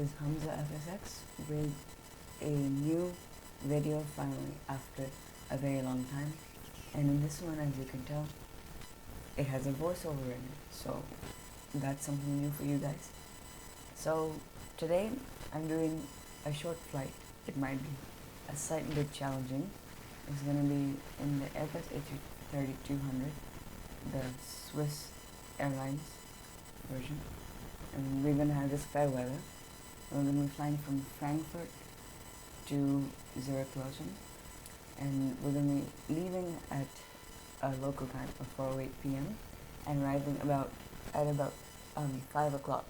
is Hamza FSX with a new video finally after a very long time, and in this one, as you can tell, it has a voiceover in it, so that's something new for you guys. So today I'm doing a short flight. It might be a slightly bit challenging. It's going to be in the Airbus A330-200, the SWISS Airlines version, and we're going to have this fair weather. We're going to be flying from Frankfurt to Zürich, Kloten, and we're going to be leaving at a local time of 4:08 p.m. and arriving at about 5 o'clock.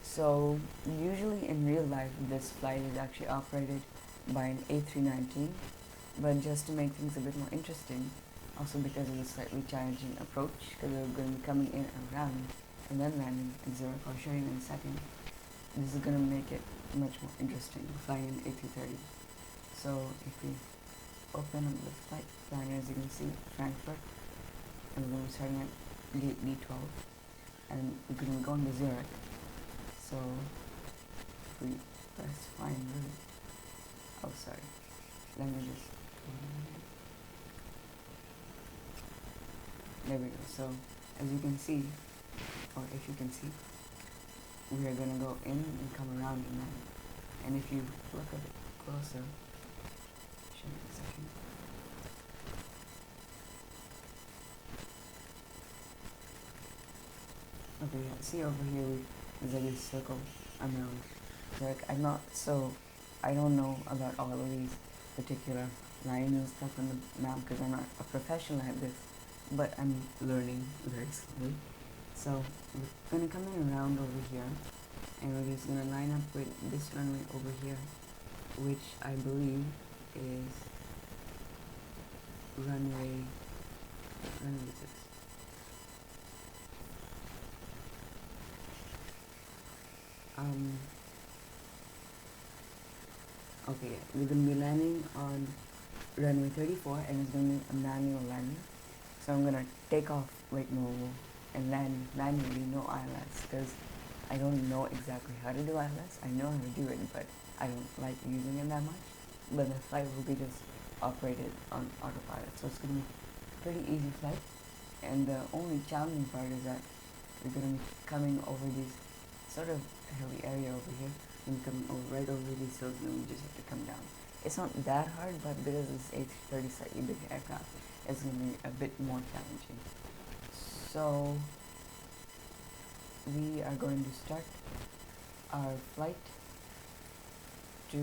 So usually in real life this flight is actually operated by an A319, but just to make things a bit more interesting, also because of the slightly challenging approach, because we're going to be coming in and around and then landing in Zurich, I'll show you in a second. This is going to make it much more interesting, flying an A330. So if we open up the flight planner, as you can see, Frankfurt, and we're going to be starting at gate D12, and we're going to be going to Zurich. So if we press find route, oh sorry, let me just, there we go. So as you can see, or if you can see, we are going to go in and come around and land. And if you look a bit closer, show me a second. Okay, yeah, see over here, there's like this circle around. Like, I don't know about all of these particular lines and stuff on the map because I'm not a professional at this, but I'm learning very slowly. So we're gonna come in around over here, and we're just gonna line up with this runway over here, which I believe is runway 6. Okay, we're going to be landing on runway 34, and it's going to be a manual landing. So I'm going to take off like normal and land manually, no ILS, because I don't know exactly how to do ILS. I know how to do it, but I don't like using it that much. But the flight will be just operated on autopilot, so it's going to be a pretty easy flight. And the only challenging part is that we're going to be coming over these sort of hilly area over here, and come right over these hills, and we just have to come down. It's not that hard, but because this A330 is slightly big aircraft, it's going to be a bit more challenging. So we are going to start our flight to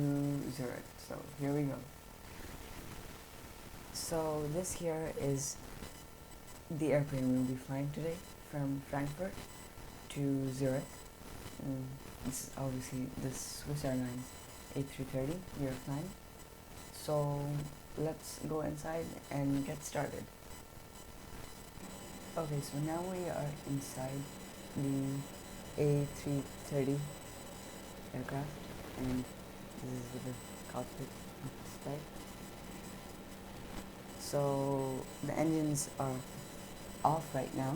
Zurich. So here we go. So this here is the airplane we'll be flying today from Frankfurt to Zurich. This is obviously the Swiss Airlines A330 we are flying. So let's go inside and get started. Okay, so now we are inside the A330 aircraft, and this is with the cockpit on the side. So the engines are off right now.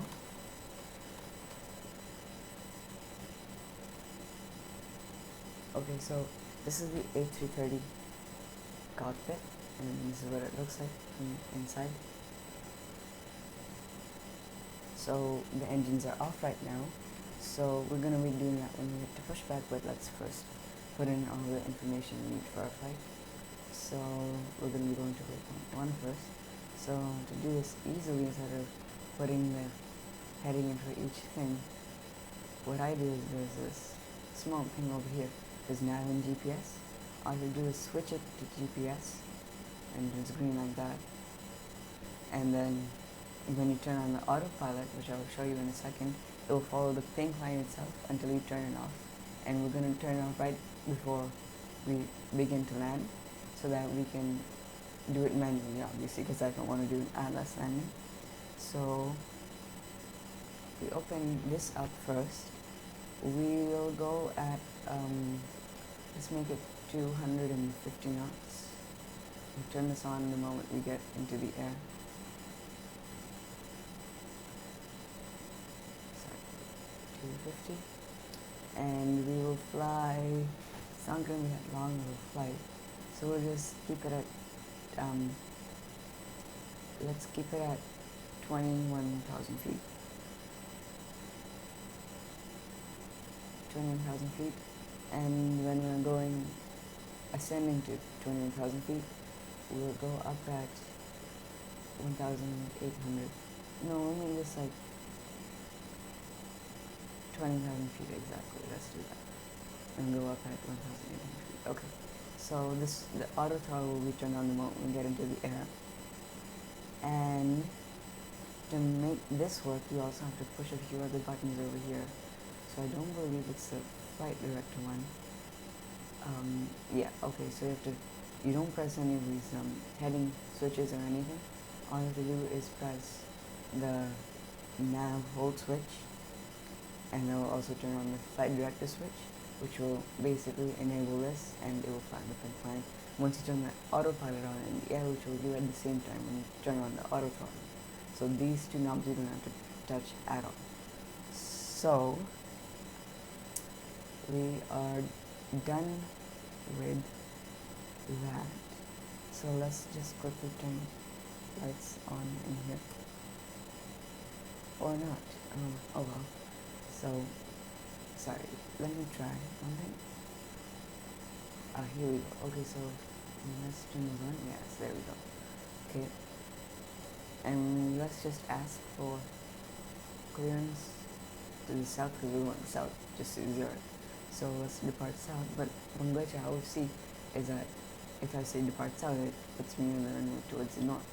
Okay, so this is the A330 cockpit, and this is what it looks like from inside. So the engines are off right now, so we're going to be doing that when we get to Pushback, but let's first put in all the information we need for our flight. So we're going to be going to waypoint 1 first. So to do this easily, instead of putting the heading in for each thing, what I do is there's this small thing over here. There's nav and GPS. All you do is switch it to GPS, and it's green like that. And then when you turn on the autopilot, which I will show you in a second, it will follow the pink line itself until you turn it off. And we're going to turn it off right before we begin to land, so that we can do it manually, obviously, because I don't want to do an ILS landing. So we open this up first. We will go at let's make it 250 knots. We'll turn this on the moment we get into the air. Sorry, 250. and we will fly. It's not going to be that long of a flight, so we'll just keep it at let's keep it at 21,000 feet. 21,000 feet, and when we're going ascending to 21,000 feet, we'll go up at 1,800. No, I mean just like 20,000 feet exactly. Let's do that, and go up at 1,800 feet. Okay. So the auto throttle will be turned on the moment we get into the air. And to make this work, you also have to push a few other buttons over here. So I don't believe it's the flight director one. Yeah, okay, so you don't press any of these heading switches or anything. All you have to do is press the nav hold switch, and it will also turn on the flight director switch, which will basically enable this, and it will fly the plane flying. Once you turn the autopilot on in the air, which will do at the same time when you turn on the auto throttle. So these two knobs you don't have to touch at all. So we are done with that. So let's just quickly turn lights on in here. Or not. Oh well. So, sorry, let me try one thing. Here we go. Okay, so let's turn this on. Yes, there we go. Okay. And let's just ask for clearance to the south, because we want south, just to Zurich. So let's depart south. But from which I always see is that if I say depart south, it puts me in the runway towards the north,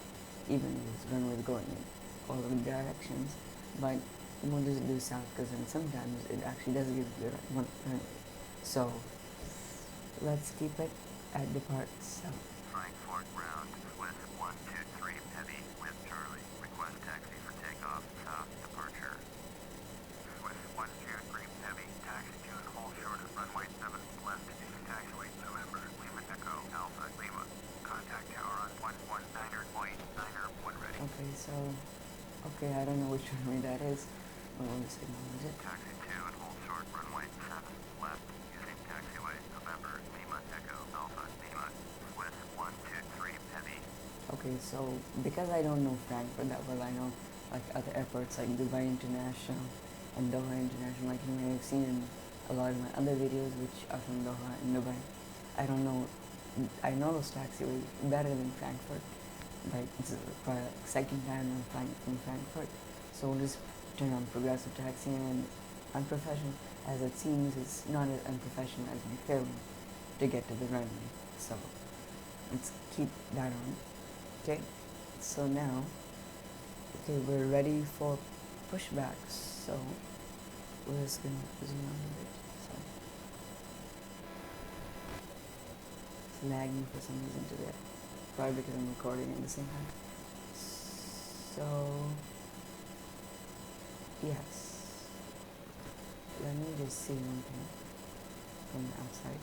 even if the runway is going in all of the directions. But we'll just do south, because then sometimes it actually does give you the right one runway. So let's keep it at depart south. Frankfurt ground, SWISS A330 heavy with Charlie. Request taxi for takeoff, south departure. SWISS A330 heavy, taxi to and hold short of runway 7 left, taxiway November, Lima Echo, Alpha Lima. Contact tower on 119.9 ready. Okay, so, I don't know which runway that is. We'll just acknowledge it. Taxi to and hold short runway 7 left, using taxiway November, Lima Echo, Alpha Lima. SWISS A330 heavy. Okay, so because I don't know Frankfurt that well, I know like other airports like Dubai International and Doha International, like you may have seen in a lot of my other videos which are from Doha and Dubai. I don't know, I know those taxiways better than Frankfurt. Like it's probably like second time I'm flying from Frankfurt. So we'll just turn on progressive taxiing, and unprofessional as it seems, it's not as unprofessional as we film to get to the runway. So let's keep that on. Okay, so now, we're ready for pushback. So we're just gonna zoom on a bit. So it's lagging for some reason today, probably because I'm recording at the same time. So yes, let me just see one thing from the outside.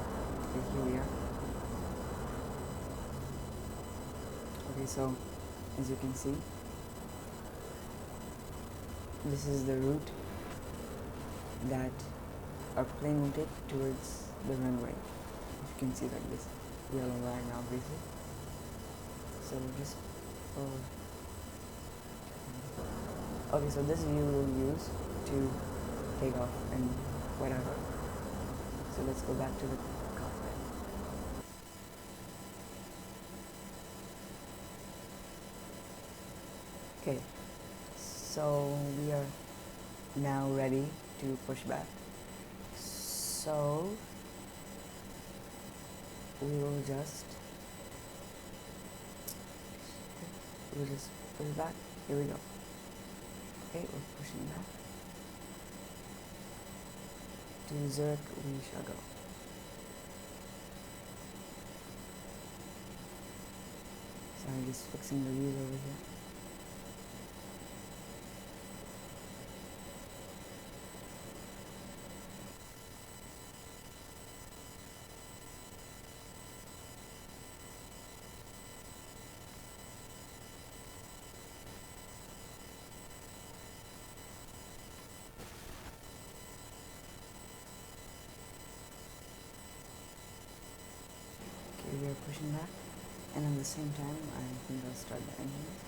Okay, here we are. Okay, so as you can see, this is the route that our plane will take towards the runway. If you can see, like this yellow line, obviously. So just okay, so this view we'll use to take off and whatever. So let's go back to the cockpit. Okay, so we are now ready to push back. So we'll just push back. Here we go. Okay, we're pushing back. To Zurich we shall go. Sorry, just fixing the wheels over here. pushing back, and at the same time I think I'll start the engines.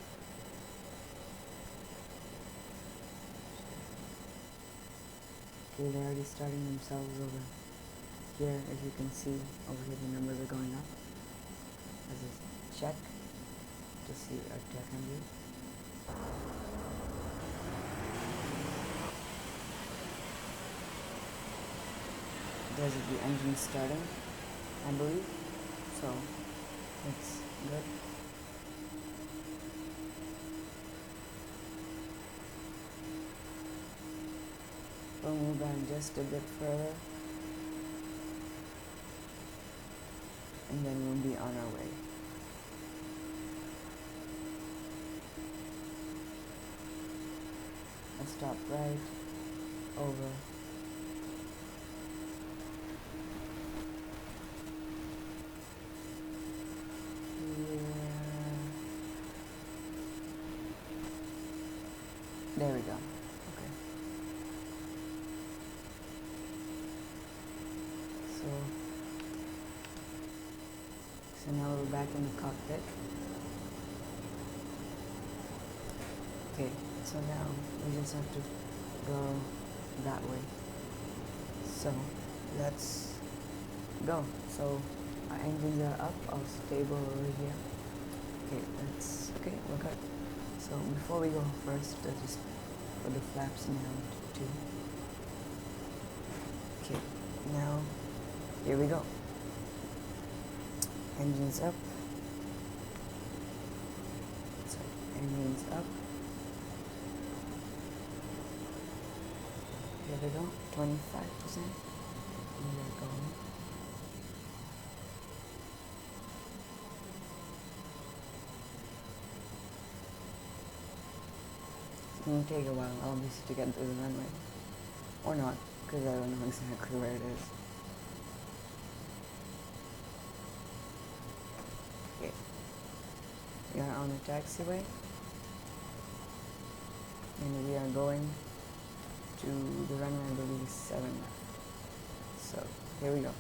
Okay, they're already starting themselves over here. As you can see over here, the numbers are going up as a check to see our tech view. There's the engine starting, I believe, so it's good. We'll move on just a bit further, and then we'll be on our way. I'll stop right over there we go. Okay. So now we're back in the cockpit. Okay, so now we just have to go that way. So let's go. So our engines are up, all stable over here. Okay, we're good. So before we go first, let's just put the flaps down to 2. Okay, now here we go. Engines up. So engines up. Here we go, 25%. We are going. It's going to take a while, obviously, to get through the runway. Or not, because I don't know exactly where it is. Okay. We are on the taxiway. And we are going to the runway, I believe, 7 left. So, here we go.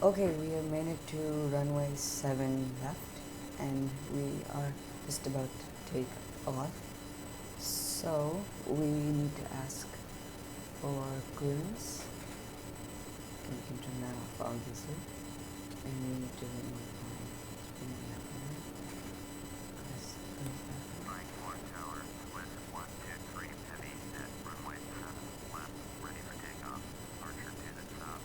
Okay, we have made it to runway 7 left, and we are just about to take off. So we need to ask for clearance. Okay, we can turn that off, obviously. And we need to bring it up there. Frankfurt Tower, SWISS A330 heavy at runway 7 left, ready for takeoff. Departure to the south.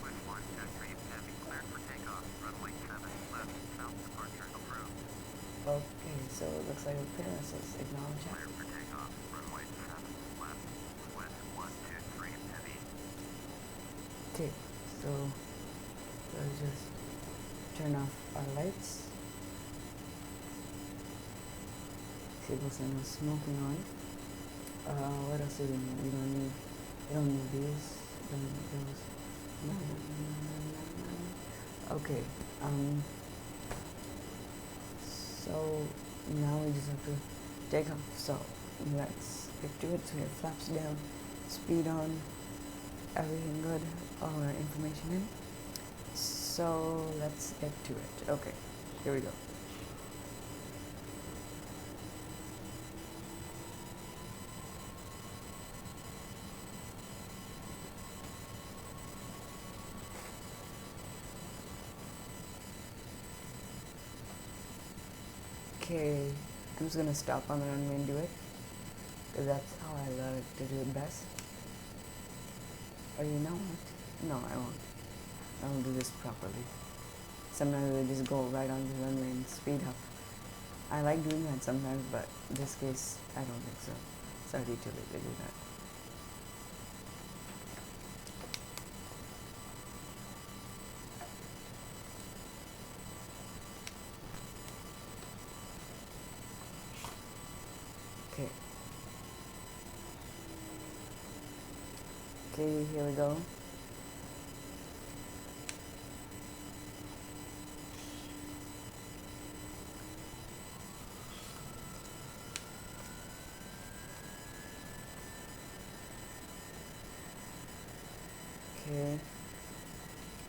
SWISS A330 heavy cleared for takeoff. Runway 7 left, south departure approved. Okay, so it looks like a clearance. Let's acknowledge that. Cleared for takeoff. Runway 7 left, SWISS A330 heavy. Okay, so let's just turn off our lights. Tables are no smoking on. What else do we need? We don't need these. Don't need those. No. Okay. So now we just have to take off. So let's get to it. So your flaps down, speed on, everything good, all our information in. So let's get to it. Okay, here we go. Okay, I'm just gonna stop on the runway and do it, because that's how I learned to do it best. Or you know what? No, I won't. I won't do this properly. Sometimes I just go right on the runway and speed up. I like doing that sometimes, but in this case, I don't think so. It's already too late to do that. Okay, here we go. Okay,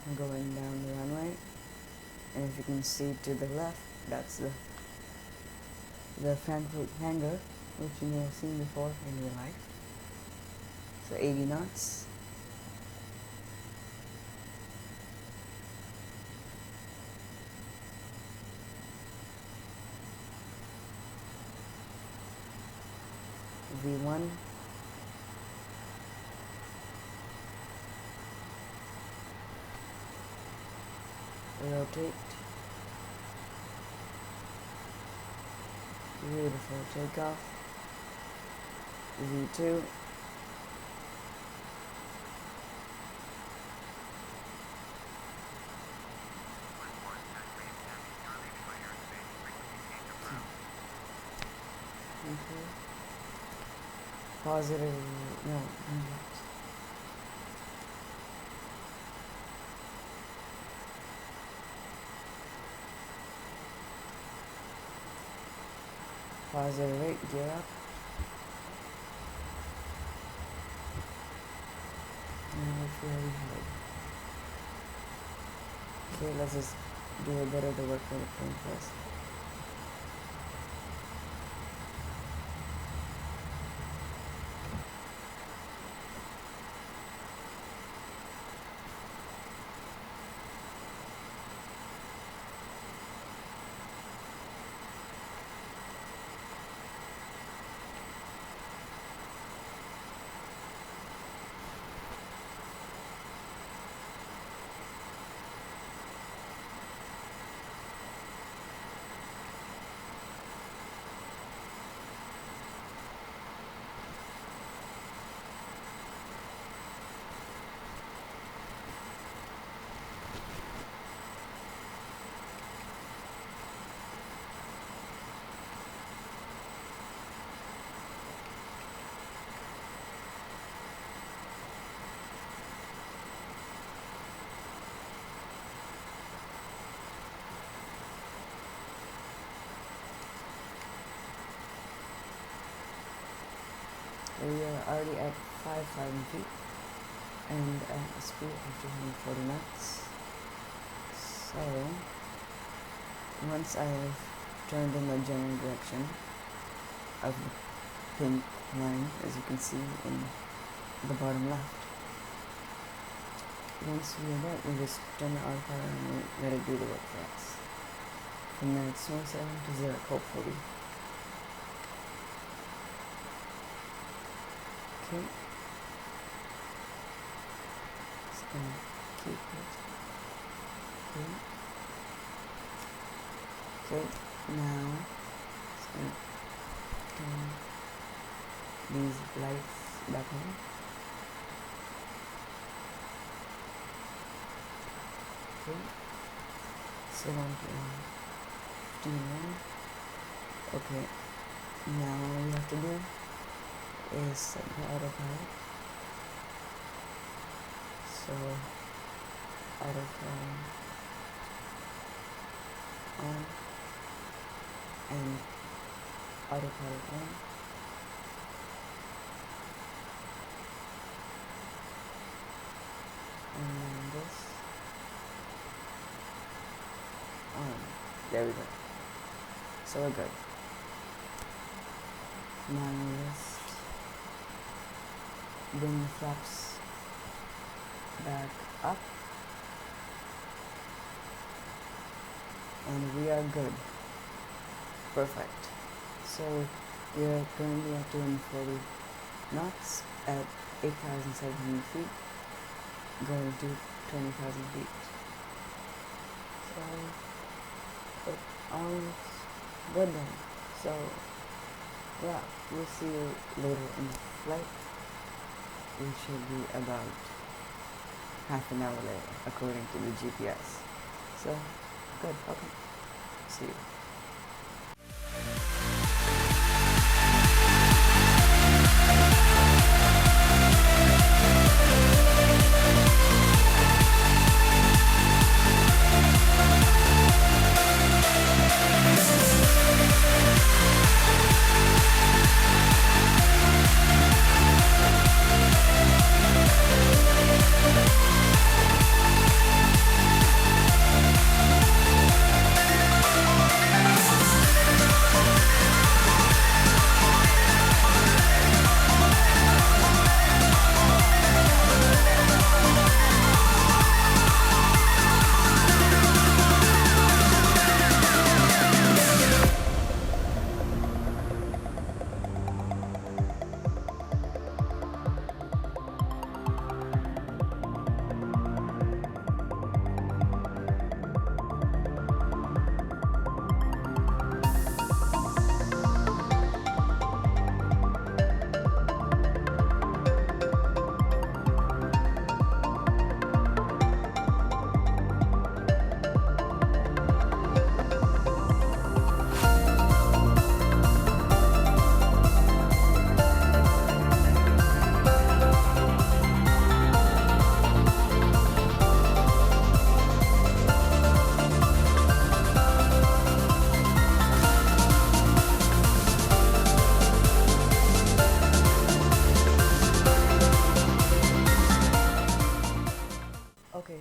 I'm going down the runway, and if you can see to the left, that's the Frankfurt hangar, which you may have seen before in real life. So 80 knots. V1. Rotate. Beautiful takeoff. V2. Okay. Positive, no, not. Positive 8, gear up. Now it's very hard. Okay, let's just do a bit of the work for the plane first. We are already at 5,000 feet and at a speed of 240 knots. So, once I have turned in the general direction of the pink line, as you can see in the bottom left, once we are there, we just turn the autopilot and we let it do the work for us. From there, it's 27 to Zürich, hopefully. Okay. Just gonna keep it. Okay. Okay, now just gonna turn these lights back on. Okay. Set on to 15. Okay. Now all we have to do is set the autopilot. So autopilot on and autopilot on. And then this on. There we go. So we're good. Now let's bring the flaps back up, and we are good. Perfect. So we are currently at 240 knots at 8,700 feet, going to 20,000 feet. So it's good then. So yeah, we'll see you later in the flight. We should be about half an hour later, according to the GPS. So, good, okay. See you.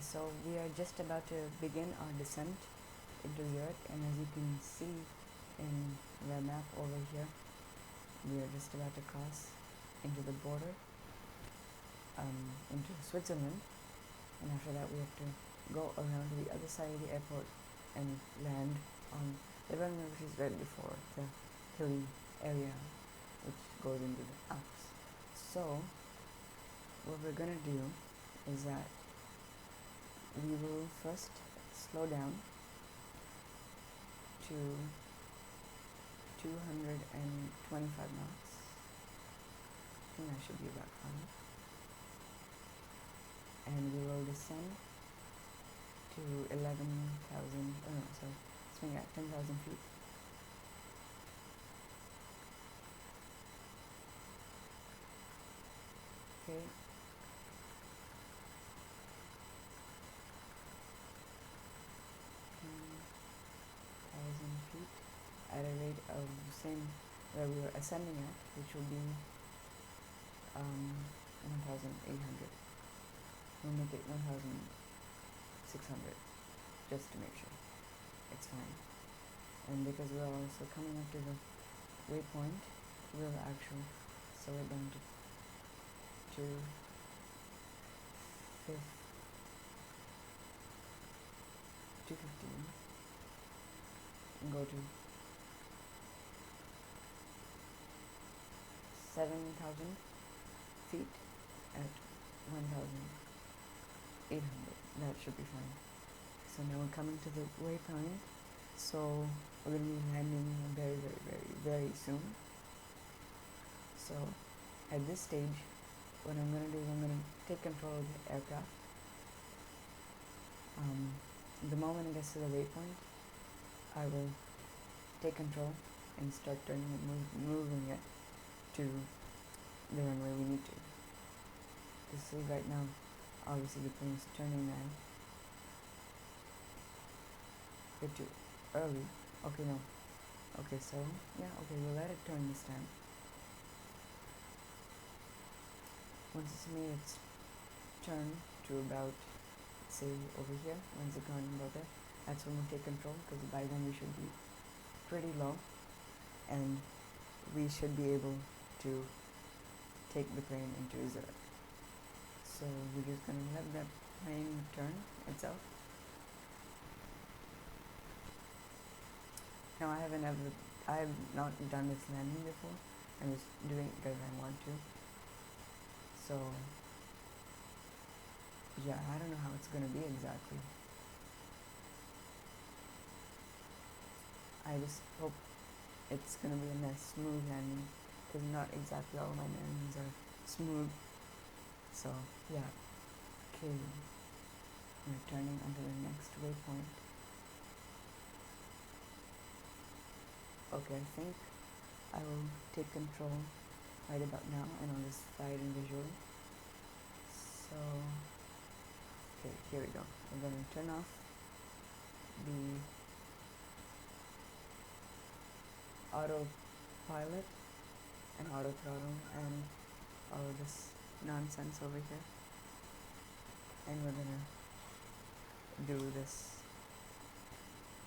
so we are just about to begin our descent into Zurich, and as you can see in the map over here, we are just about to cross into the border, into Switzerland, and after that we have to go around to the other side of the airport and land on the runway which is right before the hilly area which goes into the Alps. So what we're gonna do is that we will first slow down to 225 knots. I think that should be about fine. And we will descend to 10,000 feet. Okay. Feet at a rate of the same where we were ascending at, which will be 1,800. We'll make it 1,600 just to make sure it's fine. And because we're also coming up to the waypoint, we'll actually slow it down to 215 and go to 7,000 feet at 1,800. That should be fine. So now we're coming to the waypoint. So we're going to be landing very, very, very, very soon. So at this stage, what I'm going to do is I'm going to take control of the aircraft. The moment it gets to the waypoint, I will take control and start turning it, moving it to the runway we need to. You see right now, obviously the plane is turning now. Bit too early. Okay, no. Okay, so, yeah, okay, we'll let it turn this time. Once it's made its turn to about, say, over here, once it's gone about there, that's when we'll take control, because by then we should be pretty low, and we should be able to take the plane into Zurich. So we're just going to let that plane turn itself. Now I have not done this landing before. I'm just doing it because I want to. So yeah, I don't know how it's going to be exactly. I just hope it's going to be a nice smooth landing, because not exactly all my landings are smooth. So yeah, okay, we're turning onto the next waypoint. Okay, I think I will take control right about now, and I'll just fly it in visually. So, okay, here we go. We're going to turn off the autopilot and auto throttle and all of this nonsense over here, and we're gonna do this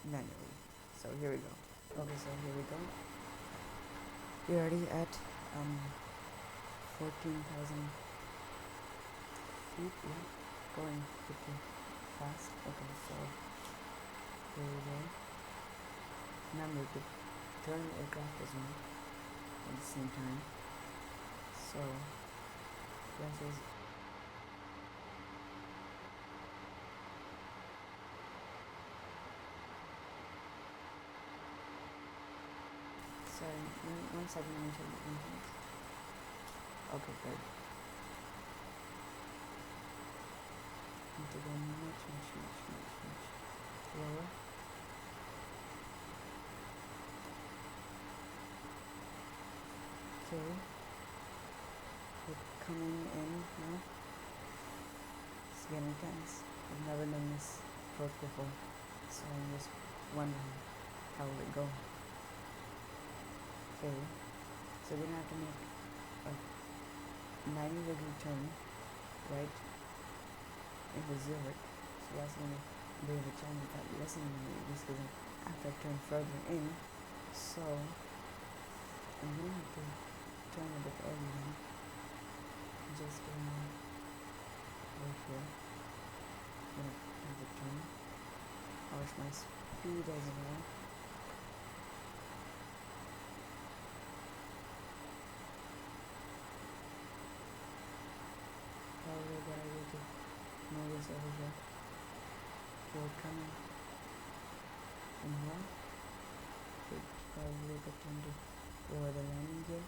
manually. So here we go. Okay, so here we go. We're already at 14,000 feet. Yeah, going pretty fast. Okay, so here we go. Remember to turn the aircraft as well at the same time. So this is sorry, one second, let me check the engines. Okay, good. Need to go much lower. Okay, we're coming in now. It's getting tense. I've never done this approach before, so I'm just wondering how will it go. Okay, so we're gonna have to make a 90-degree turn right into Zurich. less than a bit of a chance without listening to me just because after I turn further in. So I'm gonna have to turn a bit early then. Just right here. I'm gonna have to turn. Watch my speed as well. Probably a good idea to move this over here. We're coming in here. Probably a good time to lower the landing gear.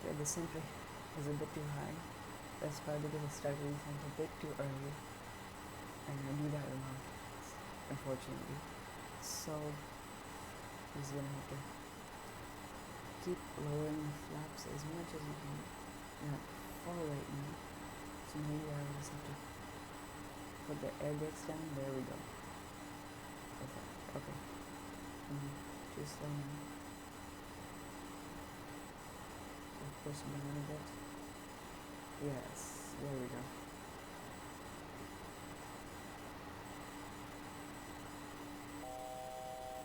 Okay, the center is a bit too high. That's probably because I started the center a bit too early. And I do that a lot, unfortunately. So, I'm just gonna have to keep lowering the flaps as much as you can. Not fall right now. So maybe I will just have to put the air brakes down. There we go. Perfect. Okay. Too slow now. So push it down a bit. Yes. There we go.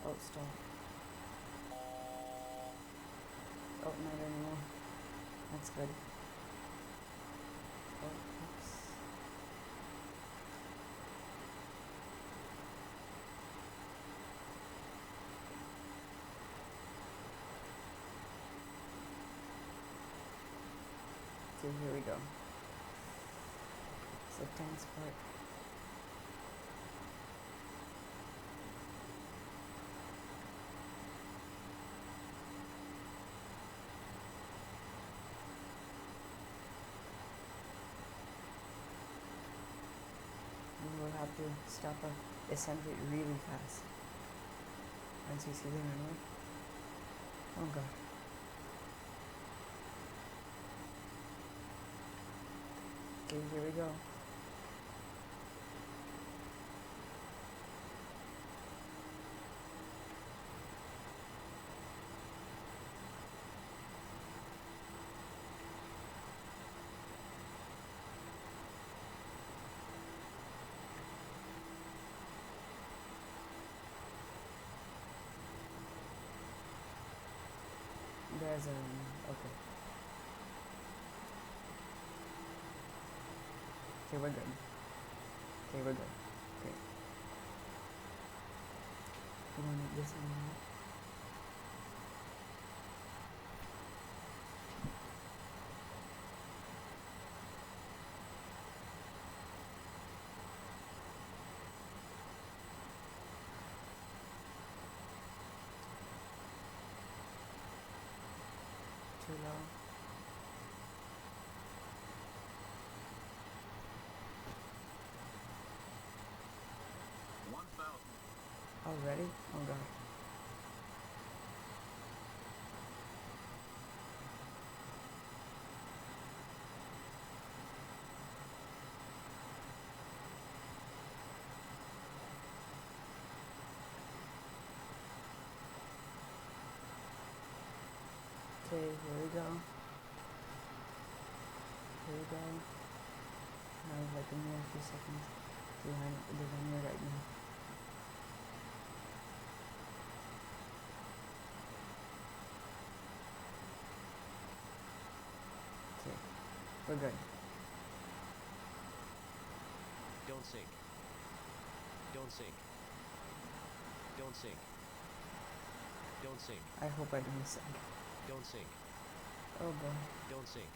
Oh, stop. Oh, not anymore. That's good. Oh, oops. So here we go. It's a tense part. We'll have to stop our assembly really fast once you see the runway. Oh god. Okay, here we go. There's okay. Okay, we're good. Okay, we're good. Okay. You want this one now? Too low. Already? Oh god. Okay, here we go. Here we go. Now like a mere few seconds to line up with the runway right now. Okay, we're good. Don't sink. Don't sink. Don't sink. Don't sink. I hope I don't sink. Don't sink. Oh boy. Don't sink.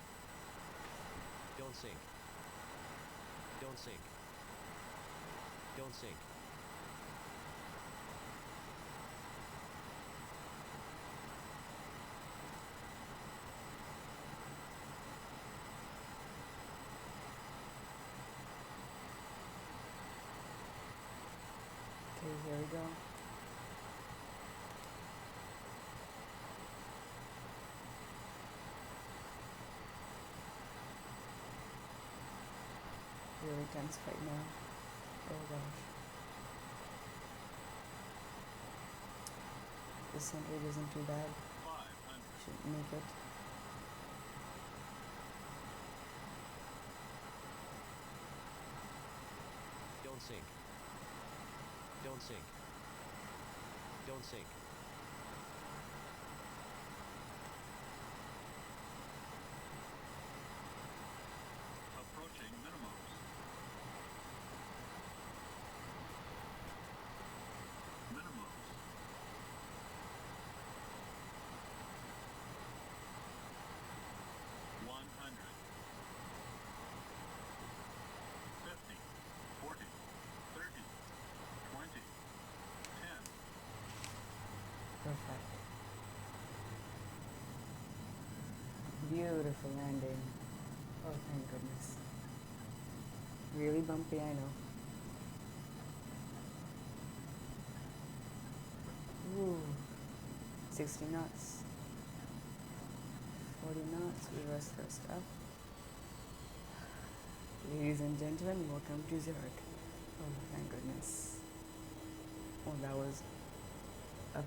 Don't sink. Don't sink. Don't sink. Okay, here we go. really tense right now. Oh gosh. The center isn't too bad. 500. Should make it. Don't sink. Don't sink. Don't sink. Approaching minimums. Minimums. $100. 50, 40, 30, 20, 10. Perfect. Beautiful landing. Oh, thank goodness. Really bumpy, I know. Ooh. 60 knots. 40 knots, reverse thrust up. Ladies and gentlemen, welcome to Zurich. Oh, thank goodness. Oh, that was a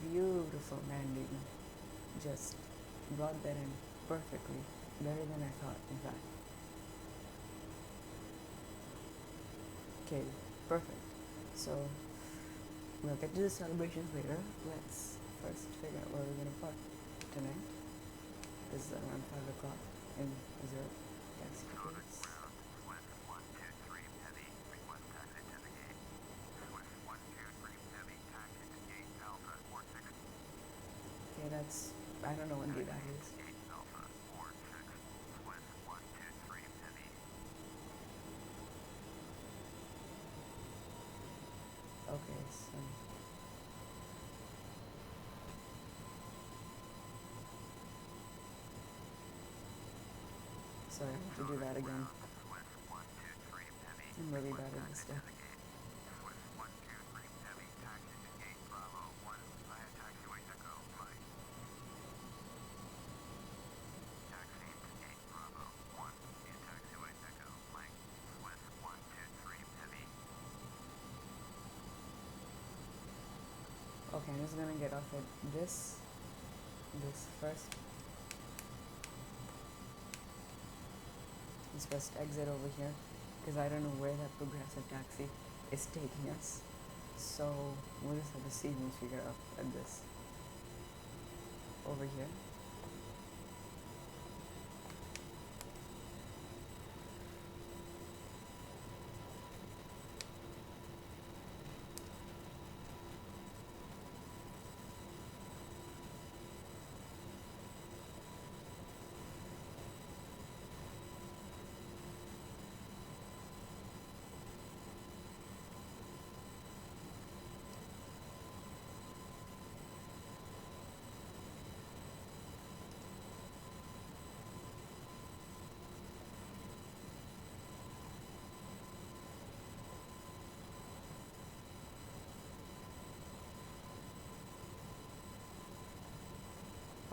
beautiful landing. Just brought that in perfectly. Better than I thought, in fact. Okay, perfect. So, we'll get to the celebrations later. Let's first figure out where we're going to park tonight. This is around 5 o'clock in Zurich. Taxi Kloten tickets. ground, SWISS 123 heavy, request taxi to the gate. SWISS 123 heavy, taxi to gate Alpha 46. Okay, that's, I don't know what gate that is. Gate Alpha 46, SWISS 123 heavy. Okay, so. Sorry, I have to do that again. SWISS 123 heavy. I'm really bad at this stuff. SWISS 123 heavy, taxi to gate Bravo 1 via taxiway Echo flight. Taxi to gate Bravo 1 via taxiway Echo flight. SWISS 123 heavy. Okay, I'm just gonna get off at this first. This first exit over here, because I don't know where that progressive taxi is taking us. So we'll just have to see once we get up at this over here.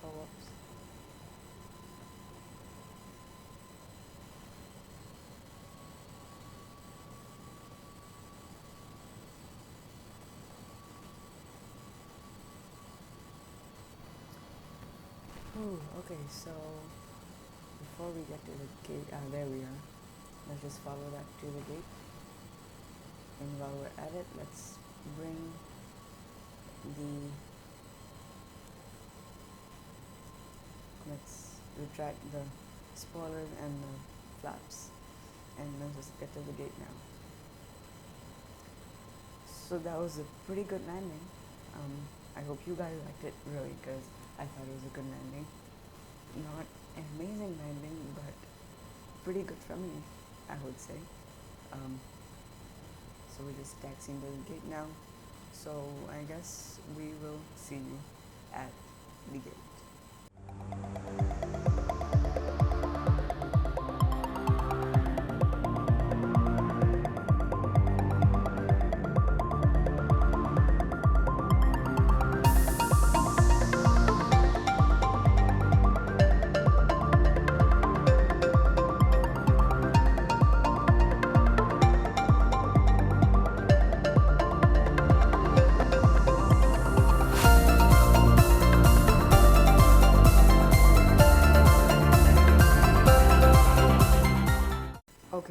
Oh, whoops. Ooh, okay, so before we get to the gate, there we are. Let's just follow that to the gate. And while we're at it, let's bring let's retract the spoilers and the flaps. And let's just get to the gate now. So that was a pretty good landing. I hope you guys liked it really, because I thought it was a good landing. Not an amazing landing, but pretty good for me, I would say. So we're just taxiing to the gate now. So I guess we will see you at the gate.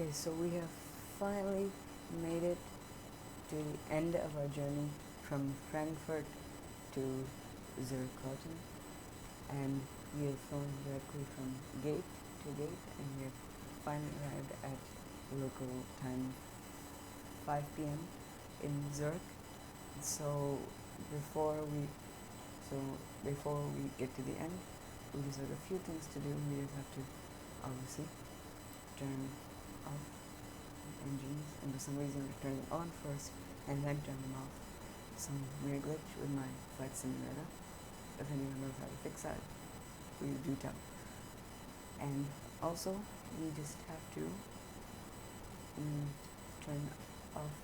Okay, so we have finally made it to the end of our journey from Frankfurt to Zürich Kloten, and we have flown directly from gate to gate, and we have finally arrived at local time 5 p.m. in Zurich. So before we get to the end, we just have a few things to do. We just have to obviously turn off the engines, and for some reason we turn them on first and then turn them off. Some weird glitch with my flight simulator. If anyone knows how to fix that, please do tell. And also, we just have to turn off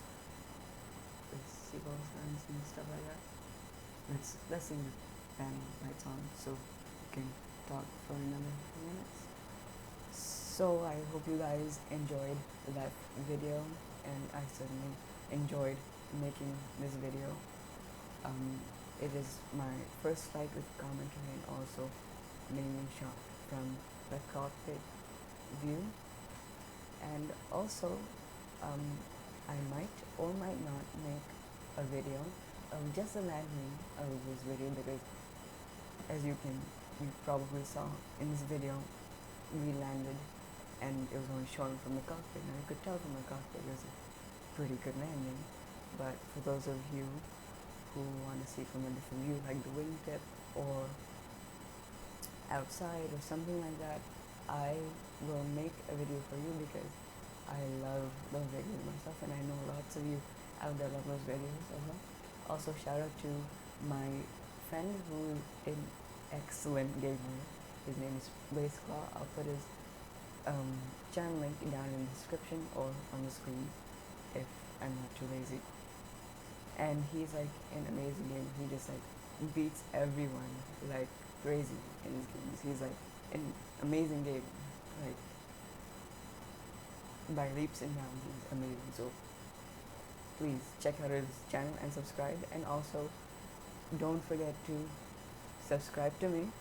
the seatbelt signs and stuff like that. Let's leave the panel lights on so we can talk for another few minutes. So I hope you guys enjoyed that video, and I certainly enjoyed making this video. It is my first flight with commentary, and also mainly shot from the cockpit view. And also, I might or might not make a video of just the landing of this video, because as you probably saw in this video, we landed and it was only showing from the cockpit. Now you could tell from the cockpit it was a pretty good landing, but for those of you who want to see from a different view, like the wingtip or outside or something like that, I will make a video for you, because I love those videos myself, and I know lots of you out there love those videos as well. Also, shout out to my friend who did excellent gamer. His name is Blaze Claw. I'll put his channel link down in the description or on the screen if I'm not too lazy. And he's like an amazing gamer. He just like beats everyone like crazy in his games. He's like an amazing gamer, like by leaps and bounds. He's amazing. So please check out his channel and subscribe, and also don't forget to subscribe to me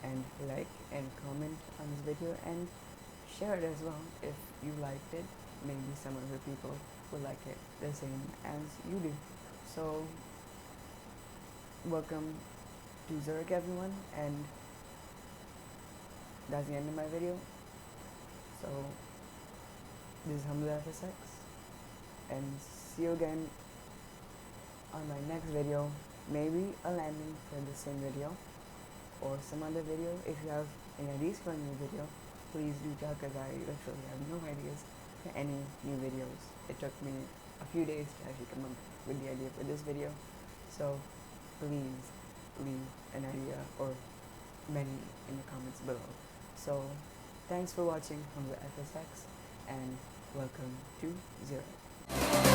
and like and comment on this video and share it as well if you liked it. Maybe some other people will like it the same as you do. So welcome to Zurich, everyone, and that's the end of my video. So this is Hamza FSX, and see you again on my next video. Maybe a landing for the same video or some other video. If you have any ideas for a new video, please do tell, because I literally have no ideas for any new videos. It took me a few days to actually come up with the idea for this video. So please leave an idea or many in the comments below. So thanks for watching Hamza FSX, and welcome to Zurich.